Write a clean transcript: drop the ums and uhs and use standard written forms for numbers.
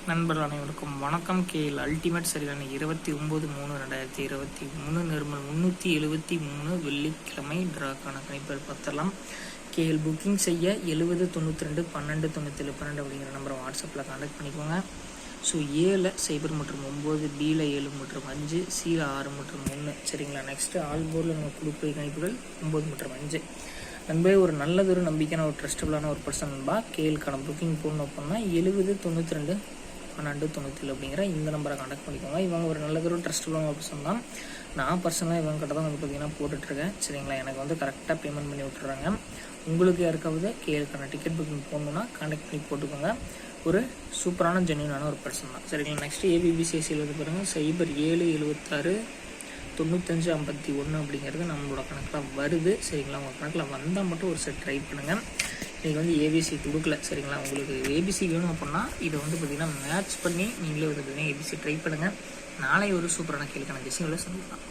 நண்பர்கள் அனைவருக்கும் வணக்கம். கேஎல் அல்டிமேட் சரியான 29/3/2023 நிர்மல் 373 வெள்ளிக்கிழமை டிராக்கான கணிப்பை பார்த்துடலாம். கேஎல் புக்கிங் செய்ய 7092129712 அப்படிங்கிற நம்பரை வாட்ஸ்அப்பில் கான்டாக்ட் பண்ணிக்கோங்க. ஸோ 7 0 மற்றும் 9, பியில் 7 மற்றும் 5, சியில் 6 மற்றும் 3 சரிங்களா. நெக்ஸ்ட்டு ஆல் போர்டில் நம்ம கொடுக்குற கணிப்புகள் 9 மற்றும் 5. நண்பே ஒரு நல்லதொரு நம்பிக்கையான ஒரு ட்ரஸ்டபுளான ஒரு பர்சன் நண்பா. கேஎலுக்கான புக்கிங் போடணும் அப்படின்னா 70921297 அப்படிங்கிற இந்த நம்பரை கான்டாக்ட் பண்ணிக்கோங்க. இவங்க ஒரு நல்லதொரு ட்ரஸ்டபுளான பர்சன் தான். நான் பர்சனலாக இவங்க கிட்ட தான் வந்து பார்த்தீங்கன்னா போட்டுட்ருக்கேன் சரிங்களா. எனக்கு வந்து கரெக்டாக பேமெண்ட் பண்ணி விட்டுறாங்க. உங்களுக்கு யாருக்காவது கேஎலுக்கான டிக்கெட் புக்கிங் போடணுன்னா கான்டாக்ட் பண்ணி போட்டுக்கோங்க. ஒரு சூப்பரான ஜென்யூனான ஒரு பர்சன் தான் சரிங்களா. நெக்ஸ்ட்டு ஏபிபிசிஎஸ்சியில் வந்து பாருங்கள் 07769551 அப்படிங்கிறது நம்மளோட கணக்கில் வருது சரிங்களா. உங்கள் கணக்கில் வந்தால் மட்டும் ஒரு செட் ட்ரை பண்ணுங்கள். இன்றைக்கி வந்து ஏபிசி கொடுக்கல சரிங்களா. உங்களுக்கு ஏபிசி வேணும் அப்படின்னா இதை வந்து பார்த்திங்கன்னா மேட்ச் பண்ணி நீங்களே வந்து பார்த்திங்கன்னா ஏபிசி ட்ரை பண்ணுங்கள். நாளை ஒரு சூப்பரான கேள்விக்கான விஷயங்களை சந்திக்கலாம்.